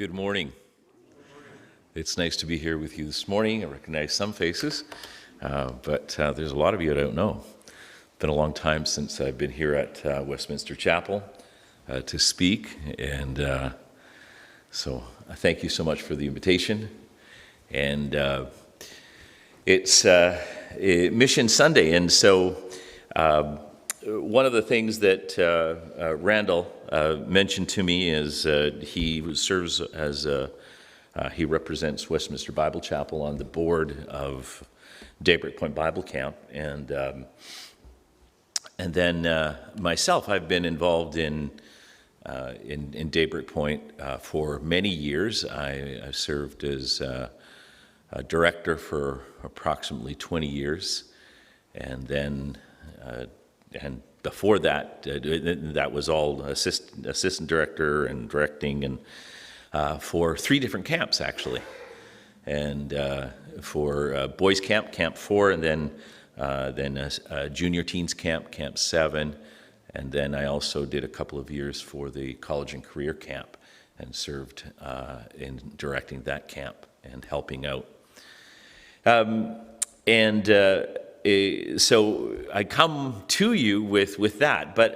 Good morning. It's nice to be here with you this morning. I recognize some faces, but there's a lot of you I don't know. It's been a long time since I've been here at Westminster Chapel to speak, and so I thank you so much for the invitation. And it's Mission Sunday, and so one of the things that Randall mentioned to me is he serves as he represents Westminster Bible Chapel on the board of Daybreak Point Bible Camp, and then myself, I've been involved in Daybreak Point for many years. I served as a director for approximately 20 years, and then and before that, that was all assistant director and directing, and for 3 different camps actually, and for boys camp, Camp 4, and then a junior teens camp, Camp 7, and then I also did a couple of years for the college and career camp, and served in directing that camp and helping out. So I come to you with that, but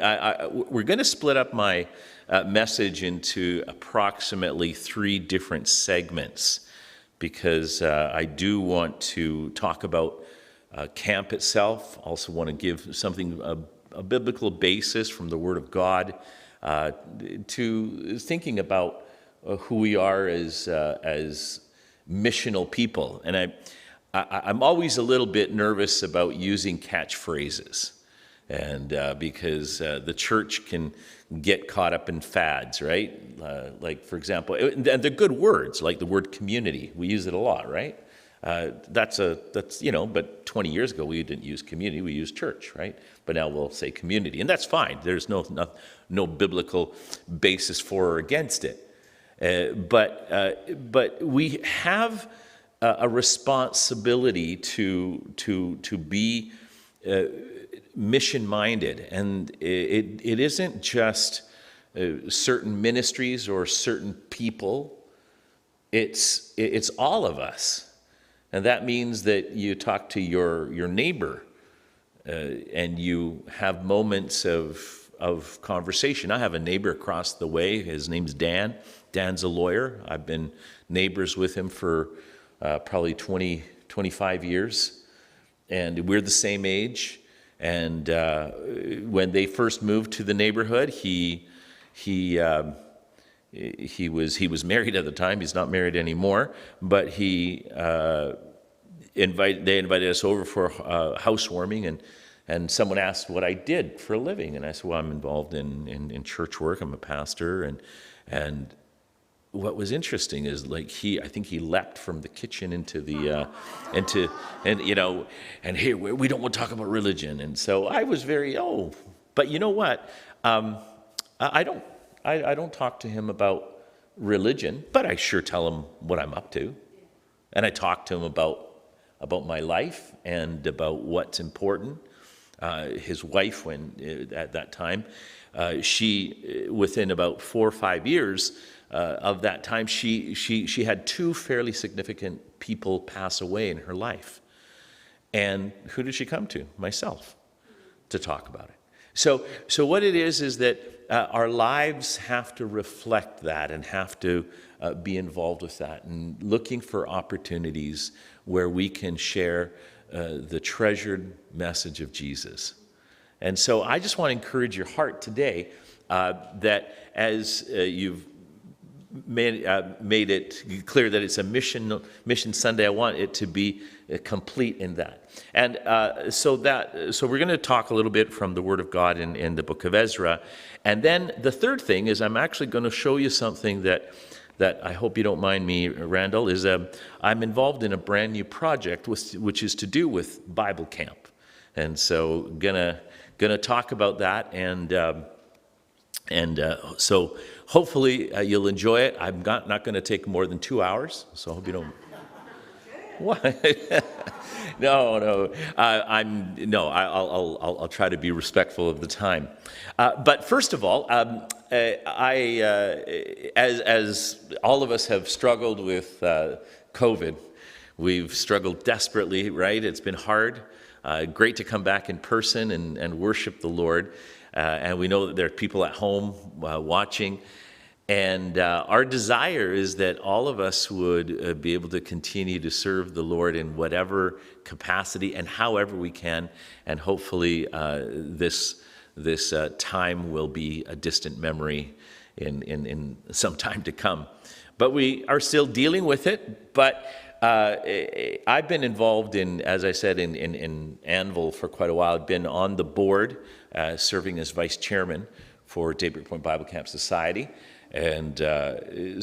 we're going to split up my message into approximately 3 different segments, because I do want to talk about camp itself. Also want to give something, a biblical basis from the Word of God to thinking about who we are as missional people. And I'm always a little bit nervous about using catchphrases, and because the church can get caught up in fads, right? Like, for example, and they're good words, like the word community. We use it a lot, right? That's but 20 years ago we didn't use community, we used church, right? But now we'll say community, and that's fine. There's no biblical basis for or against it. But we have a responsibility to be mission-minded, and it isn't just certain ministries or certain people. It's all of us, and that means that you talk to your neighbor, and you have moments of conversation. I have a neighbor across the way. His name's Dan. Dan's a lawyer. I've been neighbors with him for probably 25 years, and we're the same age. And when they first moved to the neighborhood, he was married at the time. He's not married anymore, but they invited us over for housewarming, and someone asked what I did for a living, and I said, well, I'm involved in church work. I'm a pastor, and what was interesting is, like, I think he leapt from the kitchen into the and here we don't want to talk about religion, and so I was but you know what? I don't talk to him about religion, but I sure tell him what I'm up to, and I talk to him about my life and about what's important. His wife, at that time, she within about 4 or 5 years. Of that time, she had 2 fairly significant people pass away in her life. And who did she come to? Myself, to talk about it. So what it is that our lives have to reflect that, and have to be involved with that, and looking for opportunities where we can share the treasured message of Jesus. And so I just want to encourage your heart today that as you've made it clear that it's a mission Sunday, I want it to be complete in that. And so we're going to talk a little bit from the Word of God in the book of Ezra. And then the third thing is, I'm actually going to show you something that I hope you don't mind me, Randall, is I'm involved in a brand new project which is to do with Bible camp. And so gonna talk about that, so hopefully you'll enjoy it. I'm not going to take more than 2 hours, so I hope you don't. What? No, no. I'll try to be respectful of the time. But first of all, as all of us have struggled with COVID, we've struggled desperately, right? It's been hard. Great to come back in person and worship the Lord. And we know that there are people at home watching. And our desire is that all of us would be able to continue to serve the Lord in whatever capacity and however we can. And hopefully this time will be a distant memory in some time to come. But we are still dealing with it. But I've been involved in, as I said, in Anvil for quite a while. I've been on the board serving as vice chairman for Daybreak Point Bible Camp Society. And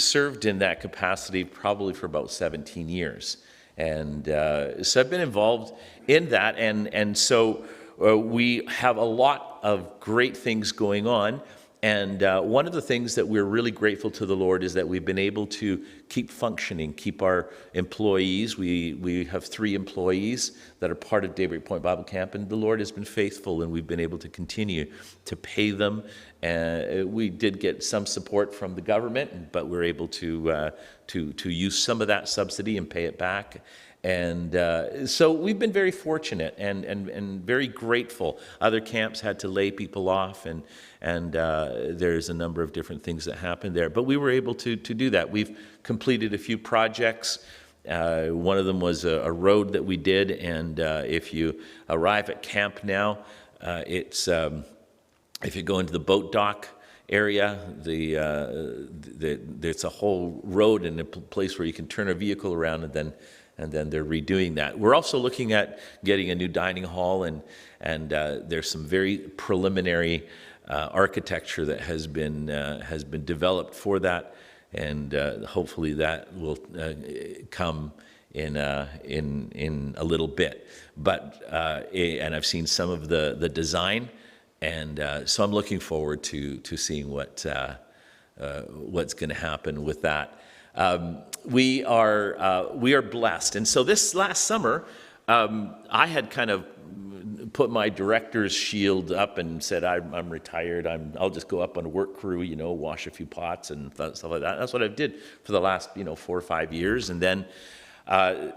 served in that capacity probably for about 17 years. And so I've been involved in that. And so we have a lot of great things going on. And one of the things that we're really grateful to the Lord is that we've been able to keep functioning, keep our employees. We have 3 employees that are part of Daybreak Point Bible Camp, and the Lord has been faithful, and we've been able to continue to pay them. We did get some support from the government, but we're able to use some of that subsidy and pay it back. And so we've been very fortunate and very grateful. Other camps had to lay people off, and there's a number of different things that happened there. But we were able to do that. We've completed a few projects. One of them was a road that we did, and if you arrive at camp now, it's if you go into the boat dock area, there's a whole road and a place where you can turn a vehicle around, and then they're redoing that. We're also looking at getting a new dining hall, and there's some very preliminary architecture that has been developed for that, and hopefully that will come in a little bit. But and I've seen some of the design, and so I'm looking forward to seeing what's going to happen with that. We are blessed, and so this last summer, I had kind of put my director's shield up and said, I'm retired. I'll just go up on a work crew, wash a few pots and stuff like that. That's what I did for the last 4 or 5 years, and then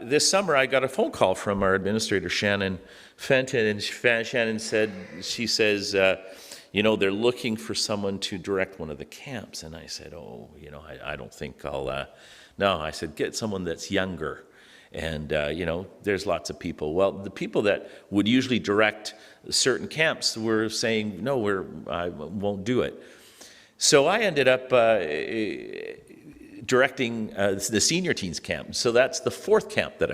this summer I got a phone call from our administrator Shannon Fenton, and Shannon she says. They're looking for someone to direct one of the camps. And I said, I don't think I'll, no, I said, get someone that's younger. And, there's lots of people. Well, the people that would usually direct certain camps were saying, no, I won't do it. So I ended up directing the senior teens camp. So that's the 4th camp that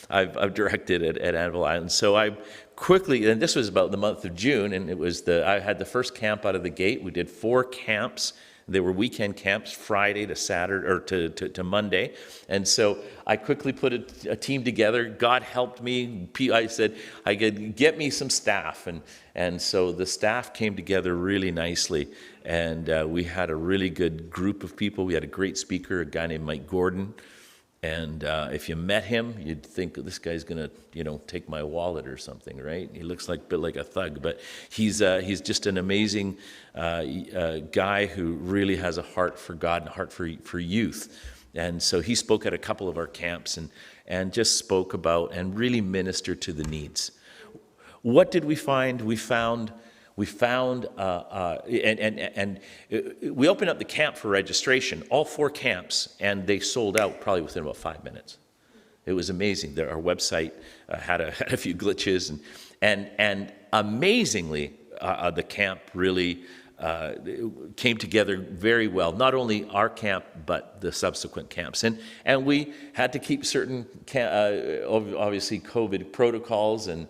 I've directed at Anvil Island. So I quickly, and this was about the month of June, and it was I had the first camp out of the gate. We did 4 camps. They were weekend camps, Friday to Saturday or to Monday. And so I quickly put a team together. God helped me. I said I could get me some staff, and so the staff came together really nicely. And we had a really good group of people. We had a great speaker, a guy named Mike Gordon. And if you met him, you'd think this guy's gonna, take my wallet or something, right? He looks a bit like a thug, but he's just an amazing guy who really has a heart for God and a heart for youth. And so he spoke at a couple of our camps and just spoke about and really ministered to the needs. What did we find? We found and we opened up the camp for registration, all 4 camps, and they sold out probably within about 5 minutes. It was amazing. Our website had a few glitches, and amazingly, the camp really came together very well. Not only our camp, but the subsequent camps, and we had to keep certain obviously COVID protocols and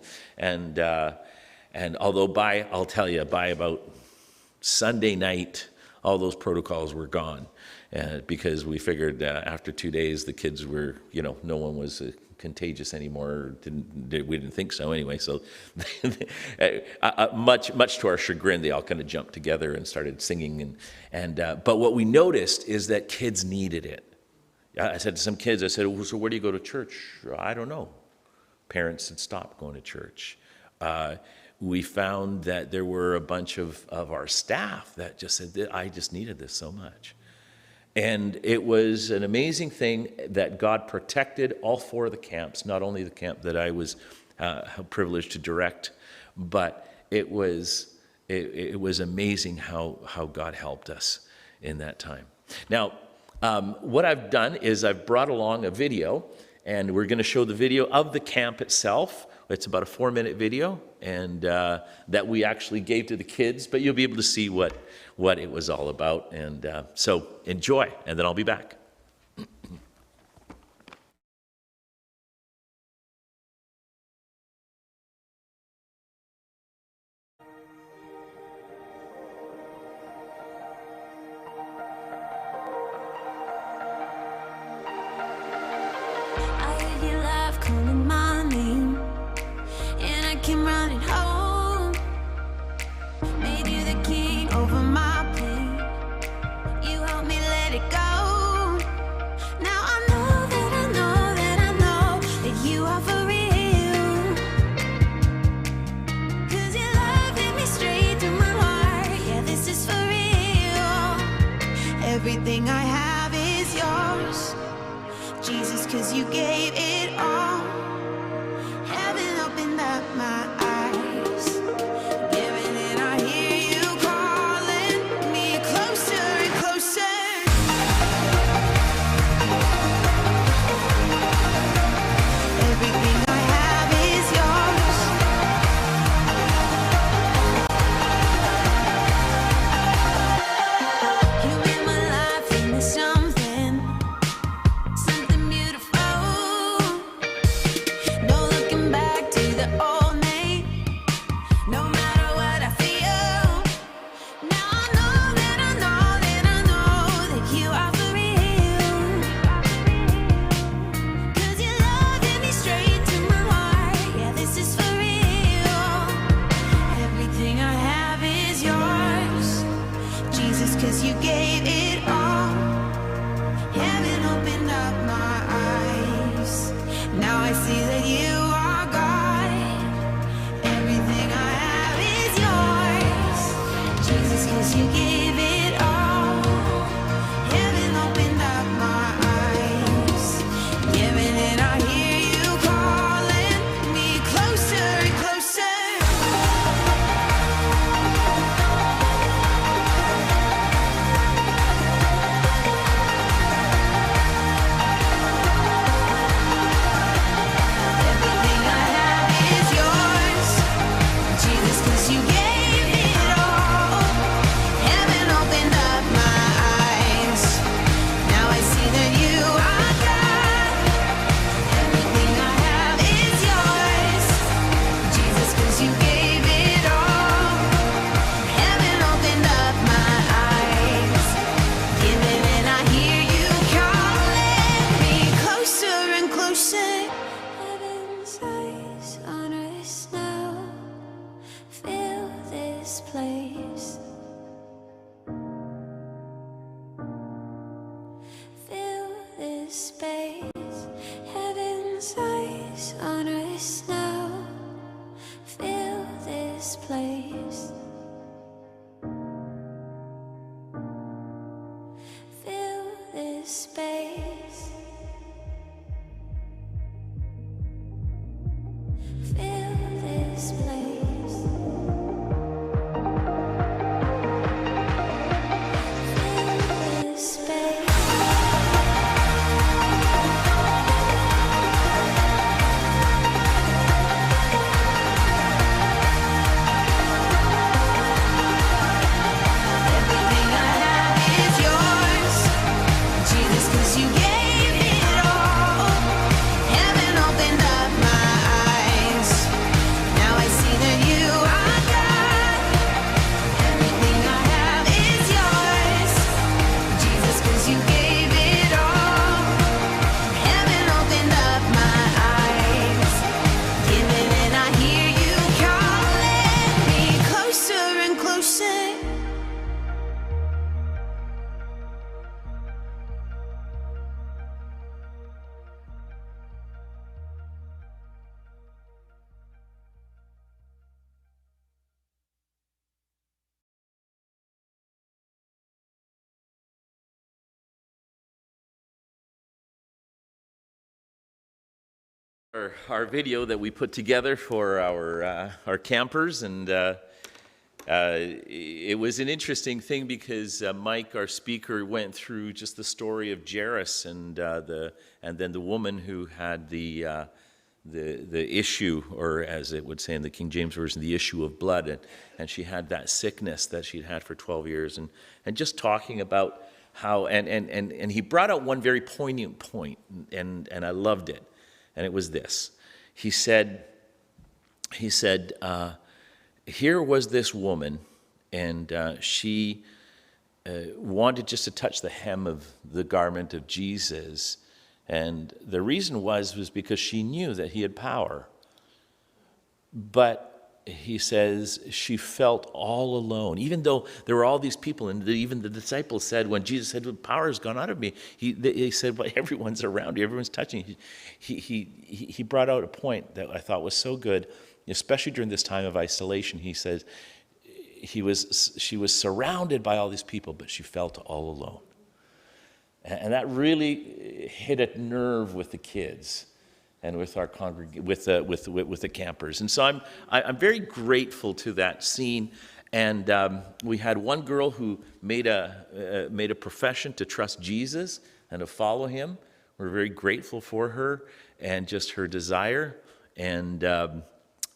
although I'll tell you, by about Sunday night, all those protocols were gone because we figured after 2 days the kids were, no one was contagious anymore. We didn't think so anyway. So much to our chagrin, they all kind of jumped together and started singing. But what we noticed is that kids needed it. I said to some kids, I said, well, so where do you go to church? I don't know. Parents had stopped going to church. We found that there were a bunch of our staff that just said, I just needed this so much. And it was an amazing thing that God protected all 4 of the camps, not only the camp that I was privileged to direct, but it was amazing how God helped us in that time. Now, what I've done is I've brought along a video, and we're going to show the video of the camp itself. It's about a 4-minute video, and that we actually gave to the kids, but you'll be able to see what it was all about. And so enjoy, and then I'll be back. Everything I have is yours, Jesus, 'cause you gave it all. Heaven opened up my eyes, giving it, I hear you calling me closer and closer. Everything I have is yours. You made my life into something beautiful. No looking back to the old me, no matter what I feel. Now I know that I know that I know that you are for real. 'Cause your love hit me straight to my heart. Yeah, this is for real. Everything I have is yours, Jesus, 'cause you gave it all. Heaven opened up my eyes. Now I see that you are God. Everything I have is yours, Jesus, 'cause you gave it all. Heaven opened up my eyes, giving it, I hear you calling me closer and closer. Everything I have is yours, Jesus, 'cause you gave it all. Heaven opened up my eyes. Now I see that you are God. Everything I have is yours, Jesus, 'cause you gave it all. Heaven opened up my eyes, giving it, I hear you calling me closer and closer. Heaven's eyes on us now, fill this place, fill this space. Heaven's eyes on us now, fill this place, fill this space, fill this place, fill this space. Everything I have is yours, Jesus, 'cause Our video that we put together for our campers, and it was an interesting thing because Mike, our speaker, went through just the story of Jairus and then the woman who had the issue, or as it would say in the King James Version, the issue of blood, and she had that sickness that she'd had for 12 years, and just talking about how, and he brought out one very poignant point, and I loved it, and it was this. He said, here was this woman, and she wanted just to touch the hem of the garment of Jesus, and the reason was because she knew that he had power. But he says she felt all alone, even though there were all these people, and even the disciples said, when Jesus said, well, power has gone out of me, they said, well, everyone's around you, everyone's touching you. He brought out a point that I thought was so good, especially during this time of isolation. He says she was surrounded by all these people, but she felt all alone. And that really hit a nerve with the kids and with our with the campers. And so I'm very grateful to that scene. And we had one girl who made a profession to trust Jesus and to follow him. We're very grateful for her and just her desire. And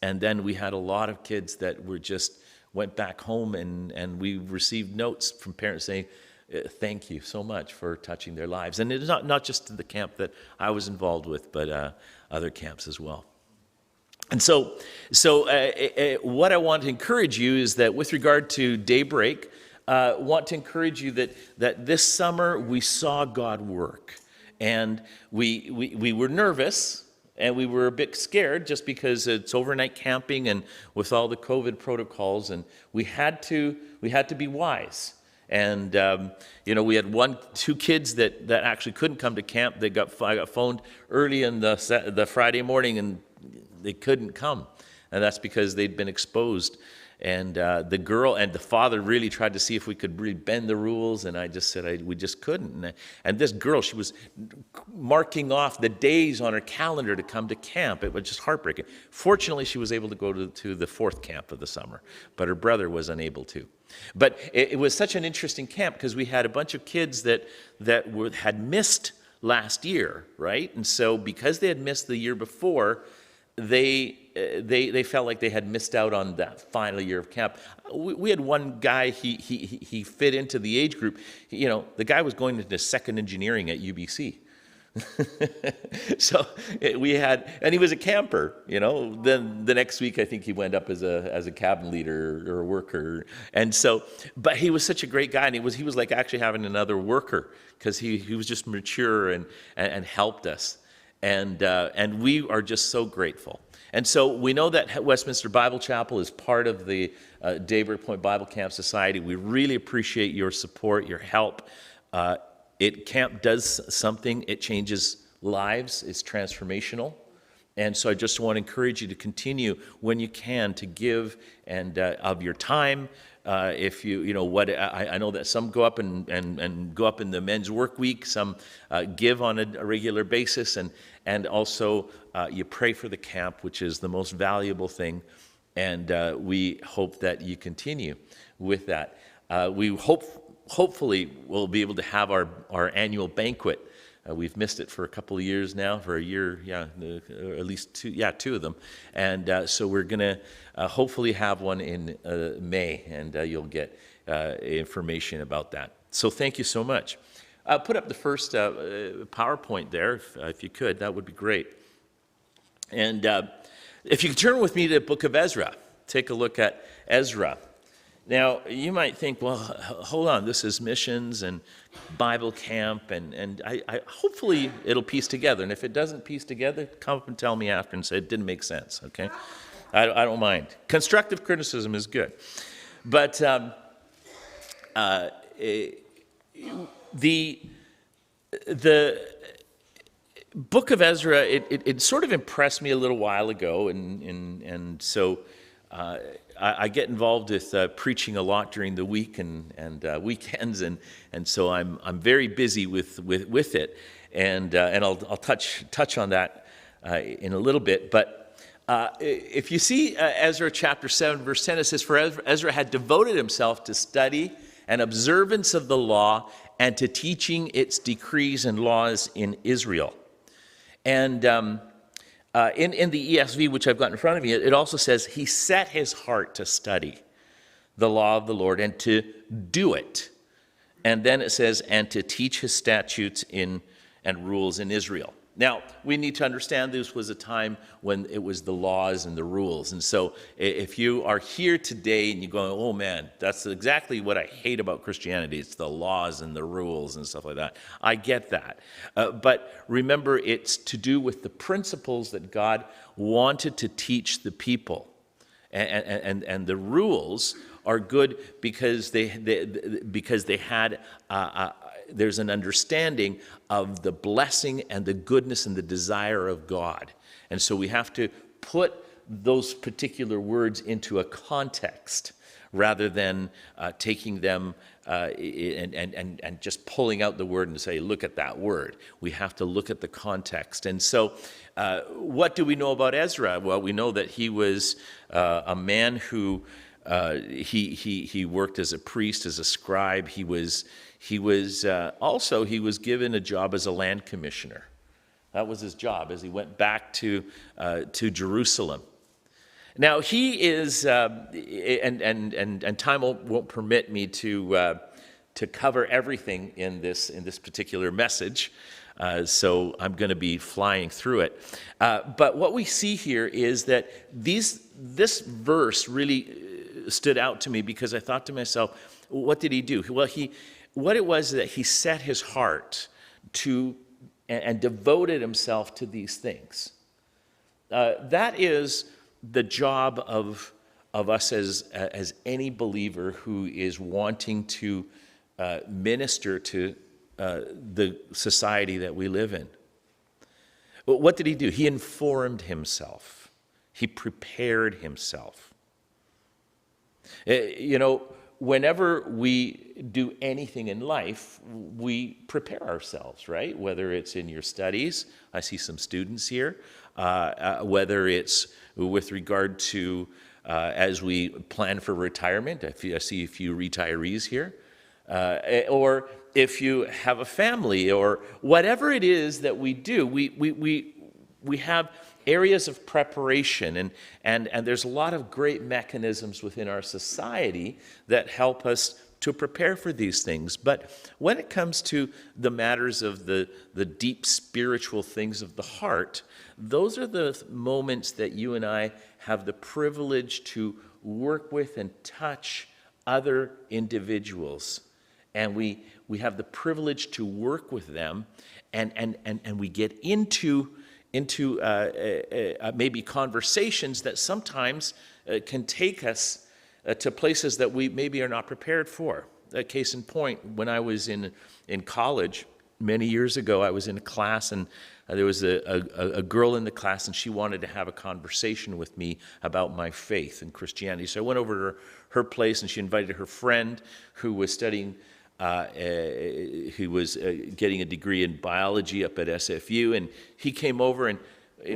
then we had a lot of kids that went back home, and we received notes from parents saying, thank you so much for touching their lives. And it's not just the camp that I was involved with, but other camps as well. And so what I want to encourage you is that with regard to Daybreak, want to encourage you that this summer we saw God work. And we were nervous, and we were a bit scared just because it's overnight camping and with all the COVID protocols, and we had to be wise. And we had two kids that actually couldn't come to camp. I got phoned early in the Friday morning, and they couldn't come, and that's because they'd been exposed. And the girl and the father really tried to see if we could really bend the rules, and I just said we just couldn't. And this girl, she was marking off the days on her calendar to come to camp. It was just heartbreaking. Fortunately, she was able to go to the fourth camp of the summer, but her brother was unable to. But it was such an interesting camp because we had a bunch of kids that had missed last year, right? And so because they had missed the year before, they felt like they had missed out on that final year of camp. We had one guy, he fit into the age group. The guy was going into second engineering at UBC. So and he was a camper, Then the next week, I think he went up as a cabin leader or a worker. And so, but he was such a great guy, and he was like actually having another worker because he was just mature and helped us. And we are just so grateful. And so we know that Westminster Bible Chapel is part of the Daybreak Point Bible Camp Society. We really appreciate your support, your help. Camp does something. It changes lives. It's transformational. And so I just want to encourage you to continue when you can to give and of your time. If I know that some go up and go up in the men's work week. Some give on a regular basis, and also you pray for the camp, which is the most valuable thing. And we hope that you continue with that. Hopefully we'll be able to have our annual banquet. We've missed it for a couple of years now, for a year, at least two of them. And so we're going to hopefully have one in May, and you'll get information about that. So thank you so much. Put up the first PowerPoint there, if you could. That would be great. And if you could turn with me to the book of Ezra, take a look at Ezra. Now, you might think, well, hold on, this is missions and Bible camp, and I hopefully it'll piece together. And if it doesn't piece together, come up and tell me after and say it didn't make sense, okay? I don't mind. Constructive criticism is good. But the book of Ezra, it sort of impressed me a little while ago, and so I get involved with preaching a lot during the week and weekends, and so I'm very busy with it, and I'll touch on that in a little bit. But if you see Ezra chapter 7, verse 10, it says, "For Ezra had devoted himself to study and observance of the law and to teaching its decrees and laws in Israel." And in the ESV, which I've got in front of me, it also says he set his heart to study the law of the Lord and to do it. And then it says, and to teach his statutes and rules in Israel. Now, we need to understand this was a time when it was the laws and the rules. And so if you are here today and you're going, oh man, that's exactly what I hate about Christianity. It's the laws and the rules and stuff like that. I get that. But remember, it's to do with the principles that God wanted to teach the people. And the rules are good because they had there's an understanding of the blessing and the goodness and the desire of God. And so we have to put those particular words into a context rather than taking them and just pulling out the word and say, look at that word. We have to look at the context. And so what do we know about Ezra? Well, we know that he was a man who he worked as a priest, as a scribe. He was given a job as a land commissioner. That was his job as he went back to Jerusalem. Now he is, and time won't permit me to cover everything in this particular message. So I'm going to be flying through it. But what we see here is that this verse really stood out to me because I thought to myself, what did he do? Well, what it was that he set his heart to and devoted himself to these things. That is the job of us as any believer who is wanting to minister to the society that we live in. What did he do? He informed himself. He prepared himself. Whenever we do anything in life, we prepare ourselves, right? Whether it's in your studies, I see some students here, whether it's with regard to as we plan for retirement, I see a few retirees here, or if you have a family, or whatever it is that we do, we have areas of preparation, and there's a lot of great mechanisms within our society that help us to prepare for these things. But when it comes to the matters of the deep spiritual things of the heart, those are the moments that you and I have the privilege to work with and touch other individuals. And we have the privilege to work with them, and we get into maybe conversations that sometimes can take us to places that we maybe are not prepared for. Case in point, when I was in college many years ago, I was in a class, and there was a girl in the class, and she wanted to have a conversation with me about my faith and Christianity. So I went over to her place, and she invited her friend who was studying who was getting a degree in biology up at SFU, and he came over and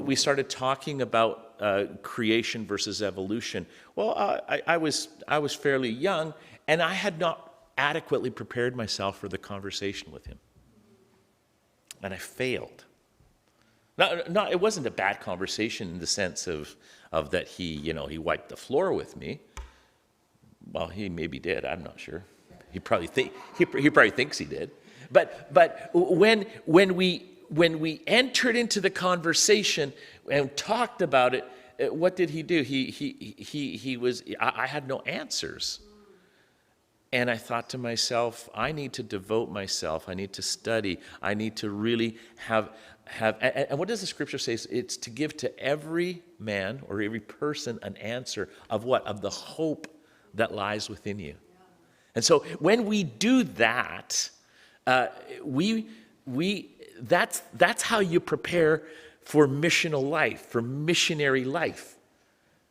we started talking about creation versus evolution. Well, I was fairly young, and I had not adequately prepared myself for the conversation with him, and I failed. Not it wasn't a bad conversation in the sense of that he wiped the floor with me. Well, he maybe did. I'm not sure. He probably thinks he did, but when we entered into the conversation and talked about it, what did he do? I had no answers, and I thought to myself, I need to devote myself. I need to study. I need to really have. And what does the scripture say? It's to give to every man or every person an answer of what? Of the hope that lies within you. And so when we do that, that's how you prepare for missional life, for missionary life.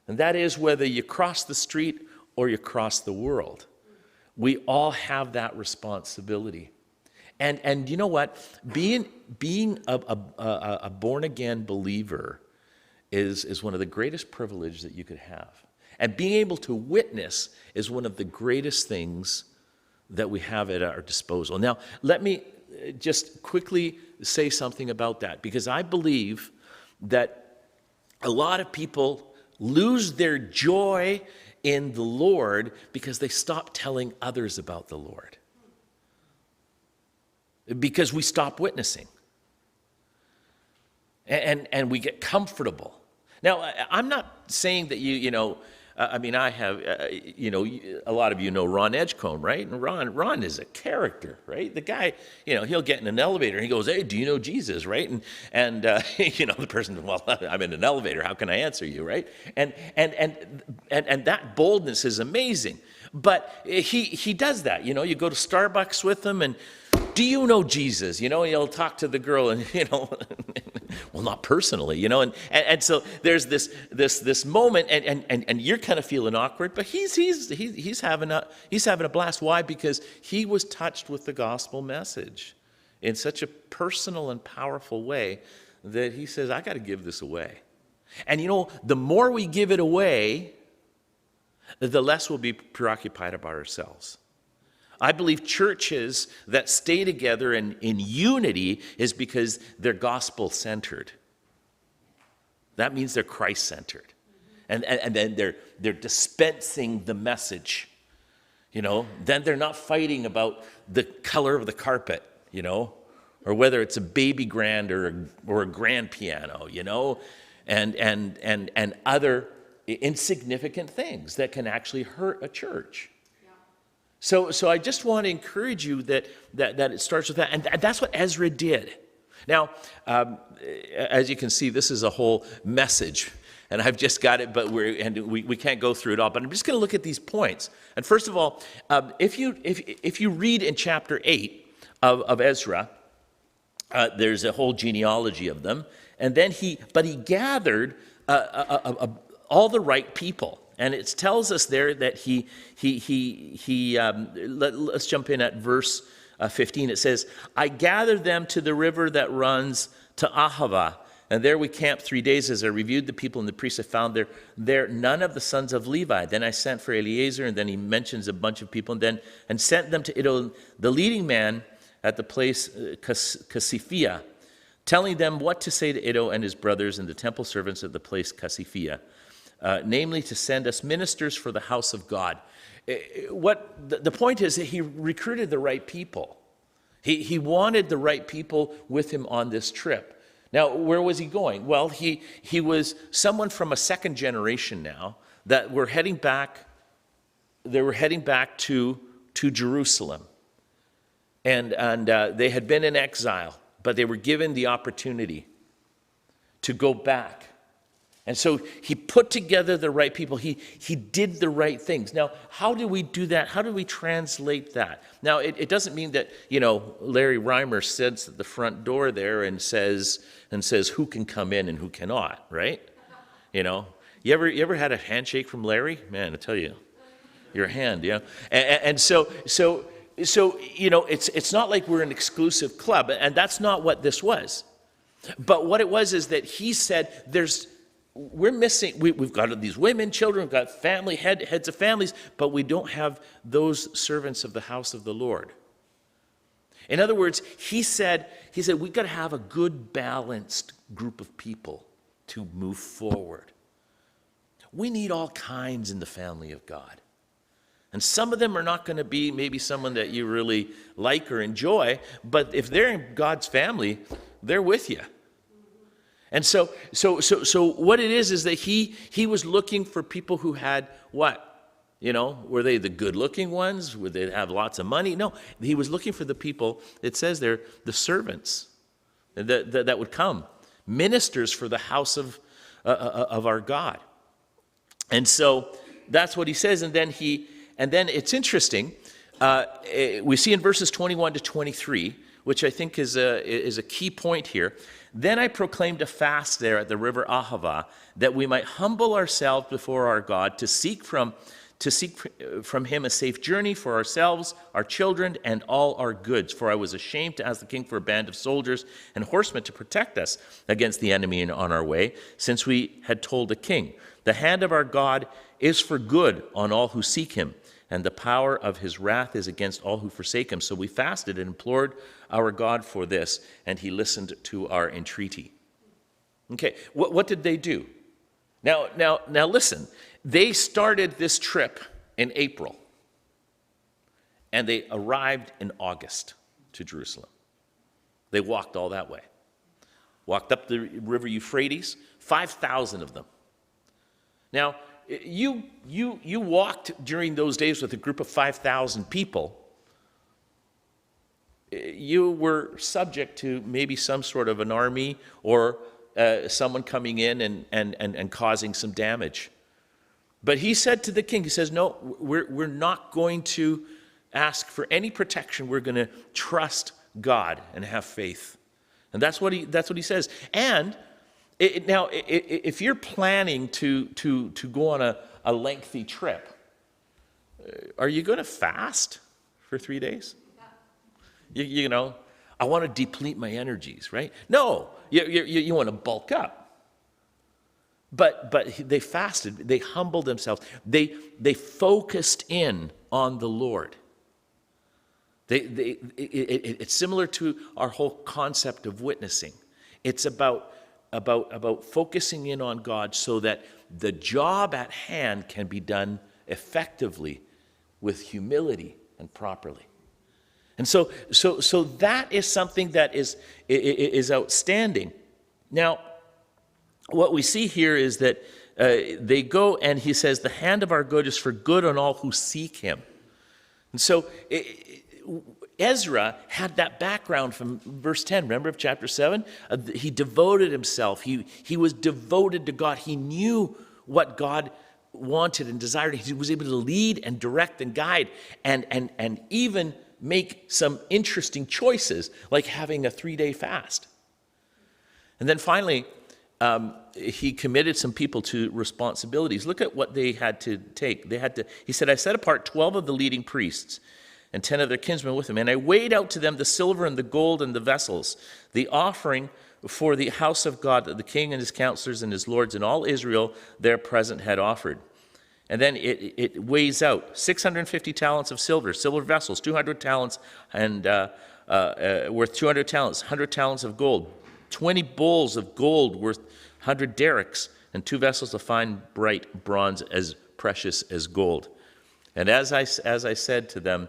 And that is whether you cross the street or you cross the world. We all have that responsibility. And you know what? Being a born-again believer is one of the greatest privileges that you could have. And being able to witness is one of the greatest things that we have at our disposal. Now, let me just quickly say something about that, because I believe that a lot of people lose their joy in the Lord because they stop telling others about the Lord. Because we stop witnessing. And we get comfortable. Now, I'm not saying that I have, a lot of you know Ron Edgecombe, right? And Ron is a character, right? The guy, he'll get in an elevator and he goes, "Hey, do you know Jesus?" Right? And the person, "Well, I'm in an elevator. How can I answer you?" Right? And that boldness is amazing. But he does that. You go to Starbucks with him and, "Do you know Jesus?" He'll talk to the girl and, well, not personally, and so there's this moment and you're kind of feeling awkward, but he's having a blast. Why? Because he was touched with the gospel message in such a personal and powerful way that he says, "I got to give this away." And the more we give it away, the less we'll be preoccupied about ourselves. I believe churches that stay together in unity is because they're gospel-centered. That means they're Christ-centered. And then they're dispensing the message. Then they're not fighting about the color of the carpet, or whether it's a baby grand or a grand piano, and other insignificant things that can actually hurt a church. So I just want to encourage you that it starts with that. And that's what Ezra did. Now, as you can see, this is a whole message. And I've just got it, but we can't go through it all. But I'm just going to look at these points. And first of all, if you read in chapter 8 of Ezra, there's a whole genealogy of them. And then he gathered all the right people. And it tells us there that let's jump in at verse 15. It says, "I gathered them to the river that runs to Ahava, and there we camped 3 days. As I reviewed the people and the priests, I found there none of the sons of Levi. Then I sent for Eleazar," and then he mentions a bunch of people, and sent them to Iddo, the leading man at the place Casiphia, telling them what to say to Iddo and his brothers and the temple servants at the place Casiphia. Namely, to send us ministers for the house of God. The point is that he recruited the right people. He wanted the right people with him on this trip. Now, where was he going? Well, he was someone from a second generation now that were heading back. They were heading back to Jerusalem, and they had been in exile, but they were given the opportunity to go back. And so he put together the right people. He did the right things. Now, how do we do that? How do we translate that? Now, it doesn't mean that, Larry Reimer sits at the front door there and says who can come in and who cannot, right? You ever had a handshake from Larry? Man, I tell you, your hand, yeah. And so it's not like we're an exclusive club, and that's not what this was. But what it was is that he said we're missing, we've got these women, children, we've got family, heads of families, but we don't have those servants of the house of the Lord. In other words, he said we've got to have a good, balanced group of people to move forward. We need all kinds in the family of God. And some of them are not going to be maybe someone that you really like or enjoy, but if they're in God's family, they're with you. And so what it is that he was looking for people who had what? Were they the good-looking ones? Would they have lots of money? No, he was looking for the people, it says there, the servants that would come, ministers for the house of our God. And so that's what he says. And then it's interesting. We see in verses 21 to 23, which I think is a key point here. "Then I proclaimed a fast there at the river Ahava, that we might humble ourselves before our God, to seek from to seek from him a safe journey for ourselves, our children, and all our goods. For I was ashamed to ask the king for a band of soldiers and horsemen to protect us against the enemy on our way, since we had told the king, the hand of our God is for good on all who seek him, and the power of his wrath is against all who forsake him. So we fasted and implored our God for this, and he listened to our entreaty. Okay, what did they do? Now listen. They started this trip in April, and they arrived in August to Jerusalem. They walked all that way. Walked up the river Euphrates, 5,000 of them. Now, you walked during those days with a group of 5,000 people. You were subject to maybe some sort of an army or someone coming in and causing some damage. But he said to the king, he says, no, we're not going to ask for any protection. We're going to trust God and have faith. And that's what he says. And now, if you're planning to go on a lengthy trip, are you going to fast for 3 days? You know, I want to deplete my energies, right? No, you want to bulk up. But they fasted. They humbled themselves. They focused in on the Lord. It's similar to our whole concept of witnessing. It's about focusing in on God so that the job at hand can be done effectively with humility and properly. And so that is something that is outstanding. Now, what we see here is that they go, and he says, the hand of our God is for good on all who seek him. And so Ezra had that background from verse 10, remember, of chapter 7? He devoted himself. He was devoted to God. He knew what God wanted and desired. He was able to lead and direct and guide and even make some interesting choices, like having a 3-day fast. And then finally, he committed some people to responsibilities. Look at what they had to take. He said, I set apart 12 of the leading priests and 10 of their kinsmen with him, and I weighed out to them the silver and the gold and the vessels, the offering for the house of God that the king and his counselors and his lords and all Israel there present had offered. And then it weighs out 650 talents of silver vessels, 200 talents, and worth 200 talents, 100 talents of gold, 20 bowls of gold worth 100 derricks, and 2 vessels of fine bright bronze as precious as gold. And as I said to them,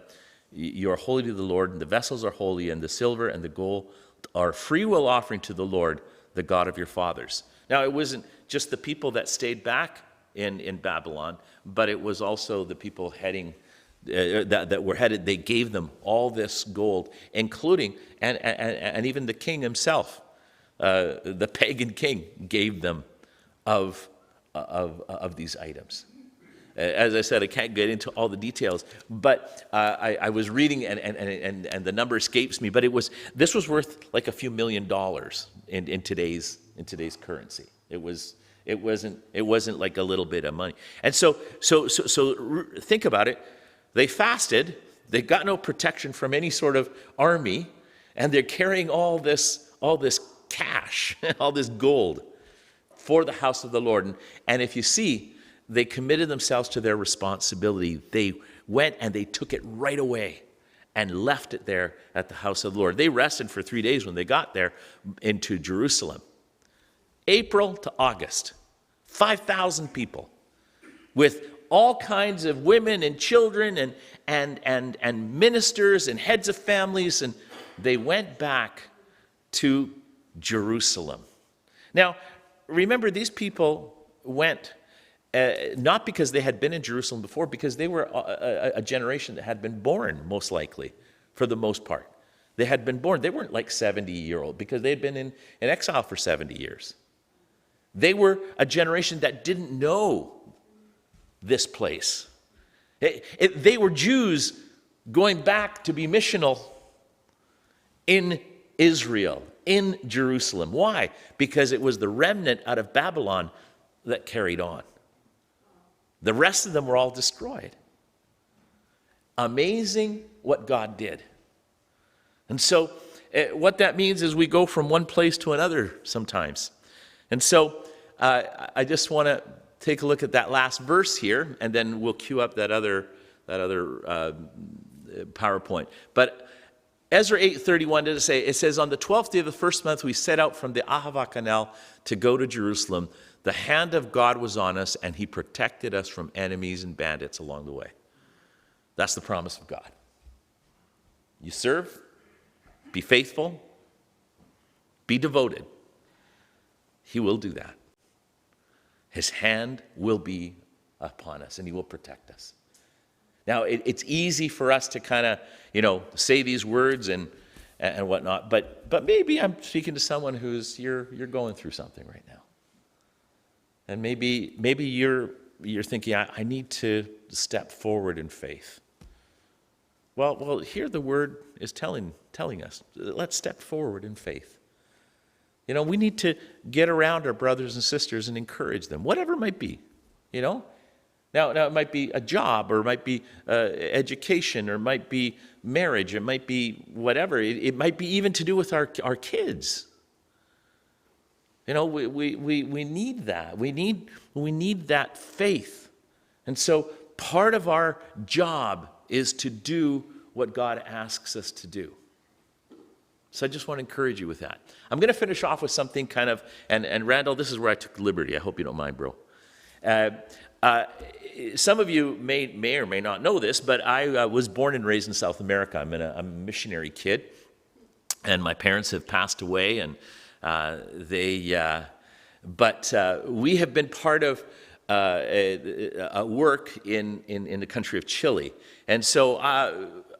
you are holy to the Lord, and the vessels are holy, and the silver and the gold are free will offering to the Lord, the God of your fathers. Now, it wasn't just the people that stayed back in Babylon, but it was also the people heading that were headed. They gave them all this gold, including and even the king himself, the pagan king, gave them of these items. As I said, I can't get into all the details, but I was reading, and the number escapes me. But this was worth like a few $1 million in today's currency. It wasn't like a little bit of money. And so think about it. They fasted. They got no protection from any sort of army, and they're carrying all this cash, all this gold for the house of the Lord. And if you see, they committed themselves to their responsibility. They went and they took it right away and left it there at the house of the Lord. They rested for 3 days when they got there into Jerusalem. April to August, 5,000 people with all kinds of women and children and ministers and heads of families, and they went back to Jerusalem. Now, remember, these people went not because they had been in Jerusalem before, because they were a generation that had been born, most likely, for the most part. They had been born. They weren't like 70-year-old, because they had been in exile for 70 years. They were a generation that didn't know this place. They were Jews going back to be missional in Israel, in Jerusalem. Why? Because it was the remnant out of Babylon that carried on. The rest of them were all destroyed. Amazing what God did. And so what that means is we go from one place to another sometimes. And so I just want to take a look at that last verse here, and then we'll cue up that other PowerPoint. But Ezra 8:31 did it say? It says, on the 12th day of the first month, we set out from the Ahava Canal to go to Jerusalem. The hand of God was on us, and he protected us from enemies and bandits along the way. That's the promise of God. You serve, be faithful, be devoted. He will do that. His hand will be upon us, and he will protect us. Now, it's easy for us to kind of, say these words and whatnot, but maybe I'm speaking to someone who's you're going through something right now, and maybe you're thinking, I need to step forward in faith. Well, here the word is telling us, let's step forward in faith. We need to get around our brothers and sisters and encourage them, whatever it might be, Now it might be a job, or it might be education, or it might be marriage, it might be whatever. It might be even to do with our kids. We need that. We need that faith. And so part of our job is to do what God asks us to do. So I just want to encourage you with that. I'm going to finish off with something kind of, and Randall, this is where I took liberty. I hope you don't mind, bro. Some of you may or may not know this, but I was born and raised in South America. I'm a missionary kid, and my parents have passed away, and we have been part of a work in the country of Chile. And so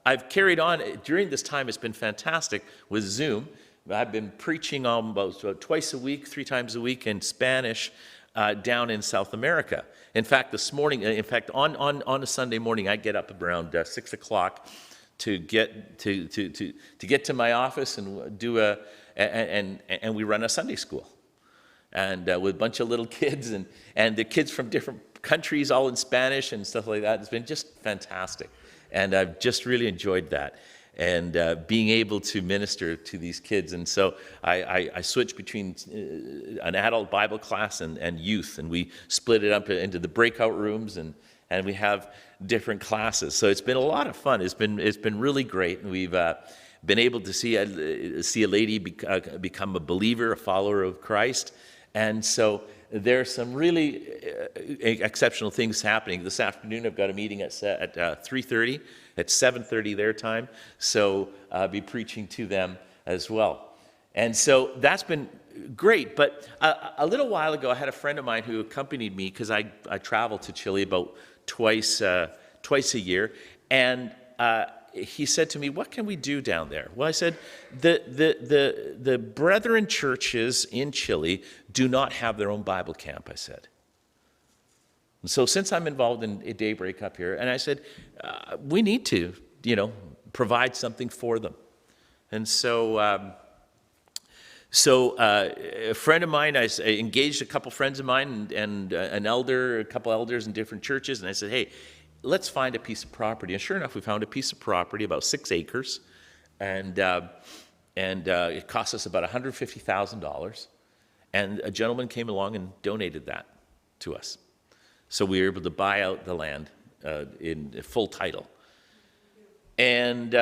I've carried on during this time. It's been fantastic with Zoom. I've been preaching about twice a week, 3 times a week in Spanish down in South America. In fact, this morning, on a Sunday morning, I get up around 6 o'clock to get to my office and do and we run a Sunday school, and with a bunch of little kids and the kids from different countries, all in Spanish and stuff like that. It's been just fantastic, and I've just really enjoyed that, and being able to minister to these kids. And so I switch between an adult Bible class and youth, and we split it up into the breakout rooms, and we have different classes. So it's been a lot of fun. It's been really great, and we've been able to see a lady become a believer, a follower of Christ. And so there are some really exceptional things happening. This afternoon I've got a meeting at 3:30, at 7:30 their time, so I'll be preaching to them as well. And so that's been great. But a little while ago, I had a friend of mine who accompanied me, because I travel to Chile about twice a year, and he said to me, "What can we do down there?" Well, I said, the brethren churches in Chile do not have their own Bible camp, I said. And so since I'm involved in a Daybreak up here, and I said, we need to, provide something for them. And so a friend of mine, I engaged a couple friends of mine and a couple elders in different churches, and I said, hey, let's find a piece of property. And sure enough, we found a piece of property, about 6 acres, and it cost us about $150,000. And a gentleman came along and donated that to us. So we were able to buy out the land in full title. And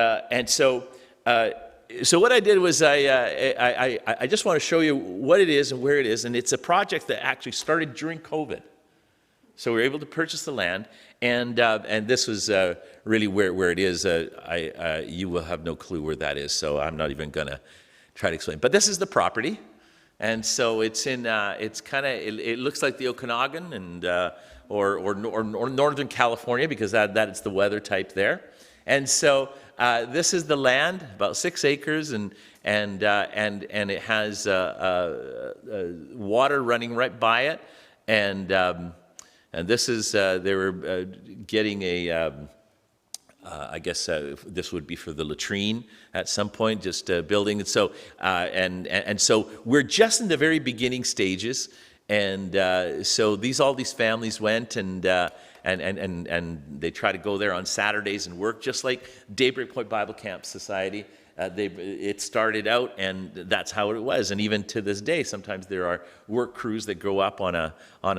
so what I did was I just want to show you what it is and where it is. And it's a project that actually started during COVID. So we were able to purchase the land, and this was really where it is. You will have no clue where that is, so I'm not even going to try to explain. But this is the property, and so it's in. It looks like the Okanagan and or Northern California, because that is the weather type there. And so this is the land, about 6 acres, and it has water running right by it, and this is, they were getting I guess this would be for the latrine at some point, just building. And so, and so we're just in the very beginning stages. And so all these families went, and they try to go there on Saturdays and work, just like Daybreak Point Bible Camp Society. It started out, and that's how it was. And even to this day, sometimes there are work crews that go up on a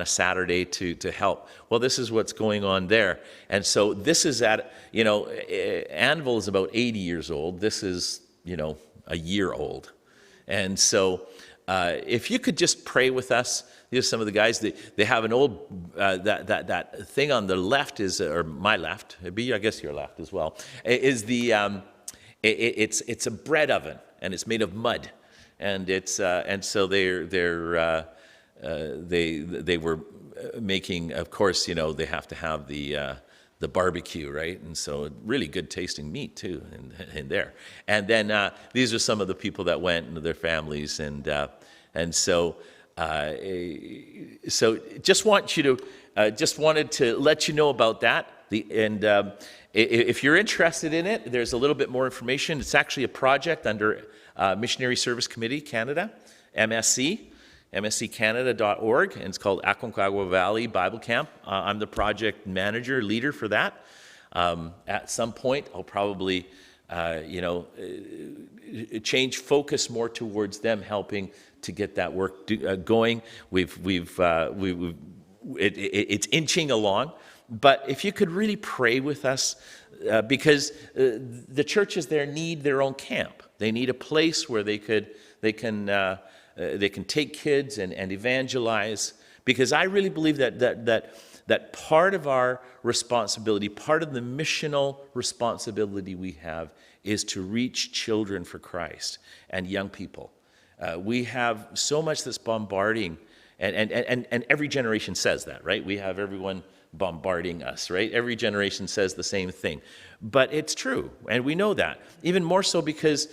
Saturday to help. Well, this is what's going on there. And so this is Annville is about 80 years old. This is, a year old. And so if you could just pray with us. These are some of the guys. They have an old, that thing on the left is, or my left, it'd be, I guess your left as well, is it's a bread oven, and it's made of mud, and so they were making, of course, they have to have the barbecue, right? And so really good tasting meat too in there. And then these are some of the people that went and their families, and so just wanted to let you know about that. If you're interested in it, there's a little bit more information. It's actually a project under Missionary Service Committee Canada, MSC, msccanada.org, and it's called Aconcagua Valley Bible Camp. I'm the project manager, leader for that. At some point, I'll probably, change focus more towards them helping to get that work going. It's inching along. But if you could really pray with us, because the churches there need their own camp. They need a place where they can take kids and evangelize. Because I really believe that part of our responsibility, part of the missional responsibility we have, is to reach children for Christ and young people. We have so much that's bombarding, and every generation says that, right? We have everyone bombarding us, right? Every generation says the same thing. But it's true, and we know that. Even more so because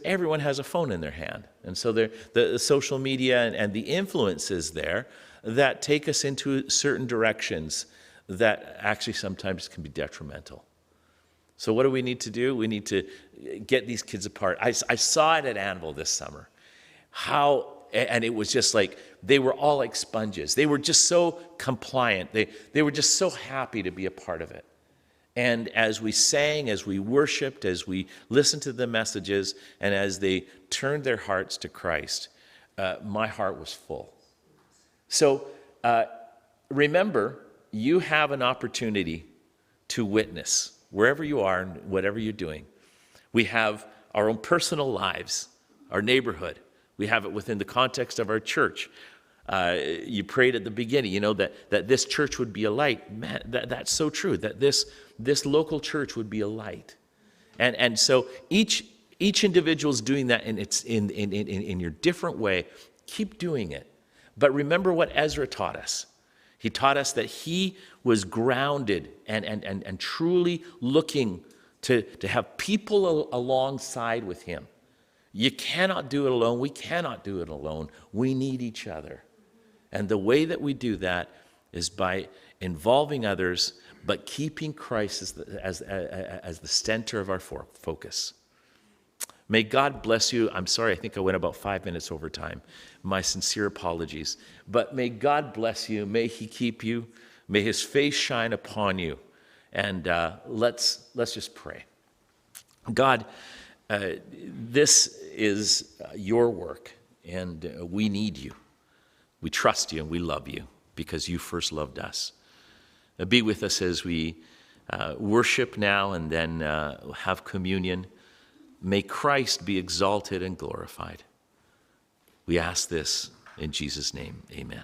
everyone has a phone in their hand. And so the social media and the influences there that take us into certain directions that actually sometimes can be detrimental. So what do we need to do? We need to get these kids apart. I saw it at Annville this summer. And it was just like, they were all like sponges. They were just so compliant. They were just so happy to be a part of it. And as we sang, as we worshiped, as we listened to the messages, and as they turned their hearts to Christ, my heart was full. So remember, you have an opportunity to witness wherever you are and whatever you're doing. We have our own personal lives, our neighborhood. We have it within the context of our church. You prayed at the beginning, that this church would be a light. Man, that's so true, that this local church would be a light. And so each individual is doing that, and it's in your different way. Keep doing it. But remember what Ezra taught us. He taught us that he was grounded and truly looking to have people alongside with him. You cannot do it alone. We cannot do it alone. We need each other. And the way that we do that is by involving others, but keeping Christ as the center of our focus. May God bless you. I'm sorry, I think I went about 5 minutes over time. My sincere apologies. But may God bless you. May he keep you. May his face shine upon you. And let's just pray. God, this is your work, and we need you. We trust you and we love you because you first loved us. Be with us as we worship now and then have communion. May Christ be exalted and glorified. We ask this in Jesus' name. Amen.